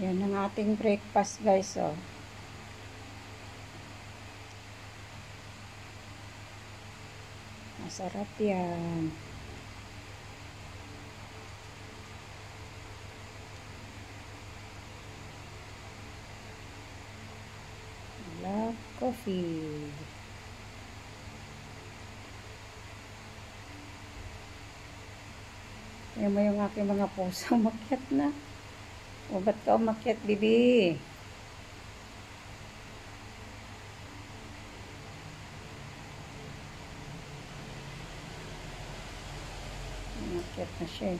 Yan ang ating breakfast, guys, oh. Masarap yan. Black coffee. Tingnan mo yung aking mga puso, umakyat na. O, ba't ka umakyat, bibi? Umakyat na siya.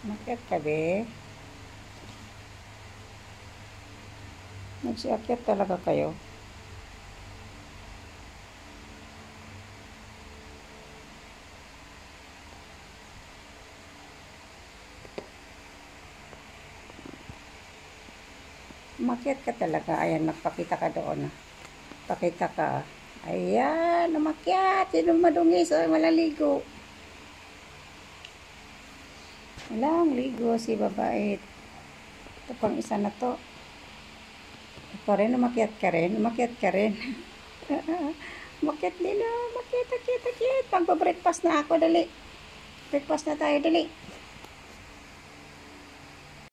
Umakyat ka, be? Nagsiakyat talaga kayo? Umakyat ka talaga. Ayan, nagpakita ka doon. Pakita ka. Ayan, umakyat. Sino madungis? Ay, malaligo. Walang ligo si babae. Ito pang isa na to. Ito rin, umakyat ka rin. Umakyat ka rin. Umakyat din, umakyat, akyat. Magpa-breakfast na ako, dali. Breakfast na tayo, dali.